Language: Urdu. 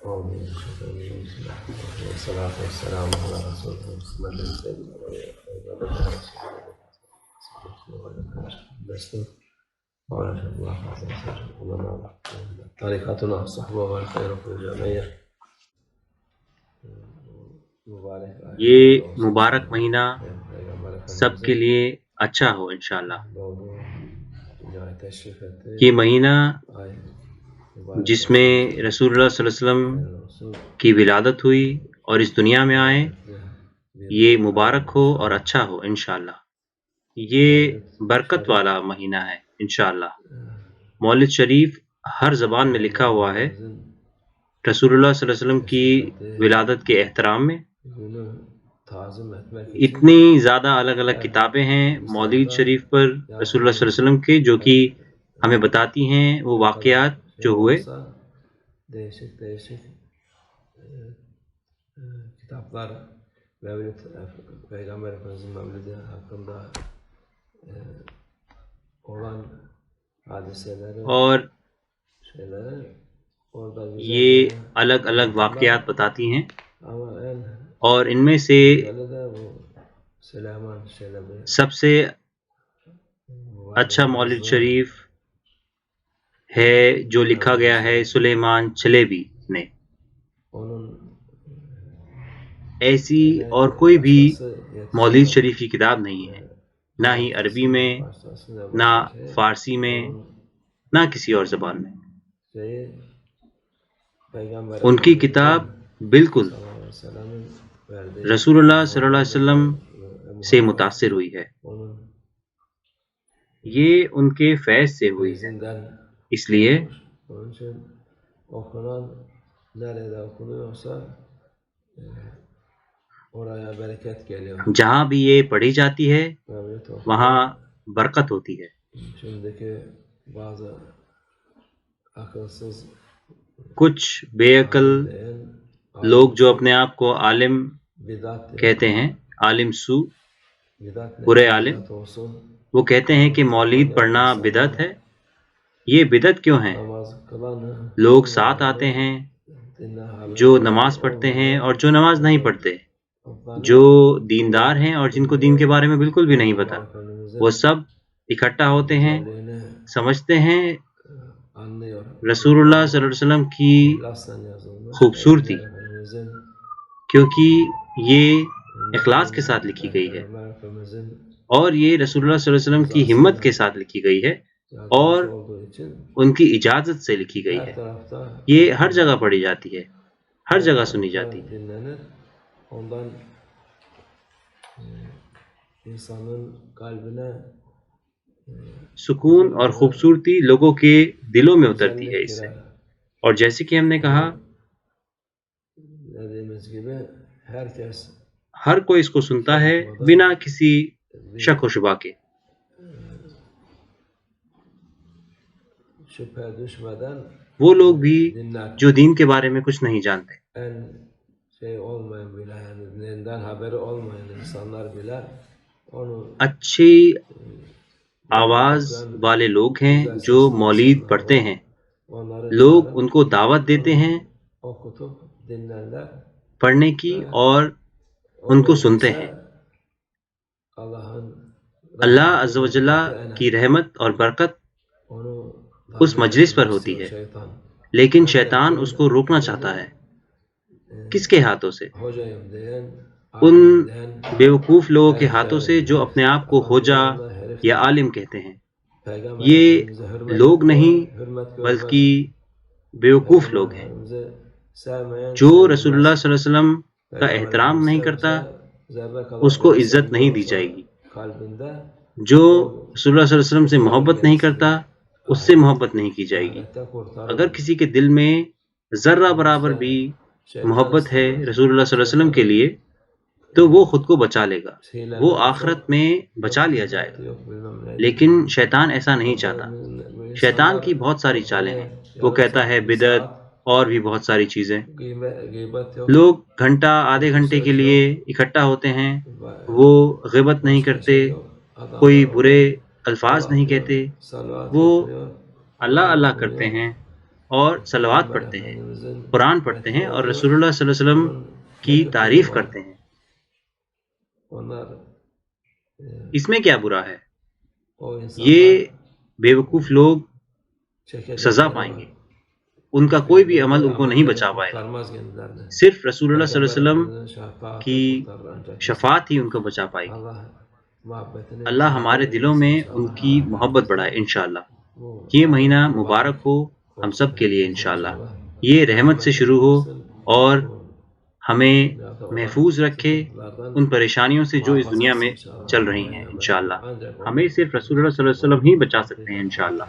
أعوذ بالله من الشيطان الرجيم. بسم الله الرحمن الرحيم. والصلاة والسلام على رسول الله محمد سيدنا وعلى آله الله طريقتنا الصحبة والخير في الجميع. یہ مبارک مہینہ سب کے لیے اچھا ہو انشاءاللہ. یہ مہینہ جس میں رسول اللہ صلی اللہ علیہ وسلم کی ولادت ہوئی اور اس دنیا میں آئے، یہ مبارک ہو اور اچھا ہو انشاءاللہ. یہ برکت والا مہینہ ہے انشاءاللہ. مولد شریف ہر زبان میں لکھا ہوا ہے. رسول اللہ صلی اللہ علیہ وسلم کی ولادت کے احترام میں اتنی زیادہ الگ الگ کتابیں ہیں مولد شریف پر رسول اللہ صلی اللہ علیہ وسلم کے، جو کہ ہمیں بتاتی ہیں وہ واقعات جو ہوئے. kitaplar Mevlid, Peygamber Efendimiz'in Mevlidi hakkında olan hadiseleri اور şeyleri orada یہ الگ الگ واقعات بتاتی ہیں، ama en اور ان میں سے güzeli de bu Süleyman Çelebi سب سے اچھا مولد شریف ہے جو لکھا گیا ہے سلیمان چلیبی نے. onun ایسی اور کوئی بھی مولد شریف کی کتاب نہیں ہے، نہ ہی عربی میں، نہ فارسی میں، نہ کسی اور زبان میں. şeyi Peygamber ان کی کتاب بالکل رسول اللہ صلی اللہ علیہ وسلم سے متاثر ہوئی ہے. onun یہ ان کے فیض سے ہوئی ہے، izinden اس لیے onun için okunan nerede okunuyorsa oraya bereket geliyor. جہاں بھی یہ پڑھی جاتی ہے Mevlid okunan وہاں برکت ہوتی ہے. şimdiki bazı akılsız کچھ بے عقل değil, لوگ جو اپنے آپ کو عالم bidat کہتے ہیں، عالم سو، bidat ne? برے عالم، Bidat olsun, وہ کہتے ہیں کہ مولید پڑھنا بدعت ہے. یہ بدعت کیوں ہے؟ namaz kılan لوگ ساتھ آتے ہیں dinle haber جو نماز پڑھتے ہیں اور جو نماز نہیں پڑھتے، جو دیندار ہیں اور جن کو دین کے بارے میں بالکل بھی نہیں پتا، وہ سب اکٹھا ہوتے ہیں، سمجھتے ہیں anlıyor. رسول اللہ صلی اللہ علیہ وسلم کی İhlasla yazılmış. خوبصورتی، Efendimizin کیونکہ یہ اخلاص کے ساتھ لکھی گئی ہے Peygamber Efendimizin اور یہ رسول اللہ صلی اللہ علیہ وسلم کی ہمت کے ساتھ لکھی گئی ہے اور yazmış olduğu için ان کی اجازت سے لکھی گئی her ہے. tarafta یہ ہر جگہ پڑھی جاتی ہے، ہر جگہ سنی جاتی ہے. dinlenir. Ondan insanın kalbine سکون اور خوبصورتی لوگوں کے دلوں میں اترتی ہے اس سے. اور جیسے کہ ہم نے کہا، dediğimiz gibi herkes ہر کوئی اس کو سنتا ہے بنا کسی شک و شبہ کے. şüphe düşmeden وہ لوگ بھی dinler. جو دین کے بارے میں کچھ نہیں جانتے، En şey olmayan bile yani dinden haberi olmayan insanlar bile onu اچھی آواز والے لوگ ہیں جو مولید پڑھتے ہیں، onları لوگ çağırıp ان کو دعوت دیتے ہیں okutup dinlerler. پڑھنے کی اور ان کو سنتے ہیں. Allah'ın اللہ عز و جل کی رحمت اور برکت onu اس مجلس پر ہوتی ہے، şeytan لیکن شیطان اس کو روکنا چاہتا ہے. کس کے ہاتھوں سے؟ hocayım diyen ان alim diyen بیوقوف لوگوں کے ہاتھوں سے جو اپنے آپ کو ہوجا یا عالم کہتے ہیں. Peygamber یہ Efendimiz'e hürmet لوگ نہیں hürmet görmez. بلکہ بیوقوف لوگ ہیں Efendimiz'i sevmeyen جو sevilmez. رسول اللہ صلی اللہ علیہ وسلم کا Peygamber احترام نہیں Efendimiz کرتا sevse, zerre kadar اس کو bile عزت نہیں دی sevgi جائے olsa گی. kalbinde جو رسول اللہ صلی اللہ علیہ وسلم سے محبت نہیں کرتا اس سے محبت نہیں کی جائے گی. ahirette kurtarır. اگر کسی کے دل میں ذرہ برابر بھی محبت ہے رسول اللہ صلی اللہ علیہ وسلم کے لیے تو وہ خود کو بچا لے گا، وہ آخرت میں بچا لیا جائے گا. Yok bilmem ne. لیکن شیطان ایسا نہیں چاہتا. شیطان کی بہت ساری چالیں ہیں. وہ کہتا ہے بدعت اور بھی بہت ساری چیزیں. Gıybet yok. لوگ گھنٹہ آدھے گھنٹے کے لیے اکٹھا ہوتے ہیں، وہ غیبت نہیں کرتے، کوئی برے الفاظ نہیں کہتے، وہ اللہ اللہ کرتے ہیں اور صلوات پڑھتے ہیں، قرآن پڑھتے ہیں اور رسول اللہ صلی اللہ علیہ وسلم کی تعریف کرتے ہیں، onlar اس میں کیا برا ہے؟ o یہ insanlar بیوقوف لوگ سزا çekecekleri پائیں var. گے، ان کا کوئی بھی عمل ان کو نہیں بچا پائے گا، kurtarmaz kendilerini. صرف رسول اللہ صلی اللہ علیہ وسلم Peygamber Efendimiz'in şefaati کی kurtarır ancak. شفاعت ہی ان کو بچا پائے گی۔ Allah muhabbetini اللہ ہمارے دلوں میں ان کی محبت بڑھائے انشاءاللہ۔ یہ مہینہ مبارک ہو ہم سب کے لیے انشاءاللہ، یہ رحمت سے شروع ہو اور ہمیں محفوظ رکھے ان پریشانیوں سے جو اس دنیا میں چل رہی ہیں انشاءاللہ۔ ہمیں صرف رسول اللہ صلی اللہ علیہ وسلم ہی بچا سکتے ہیں انشاءاللہ۔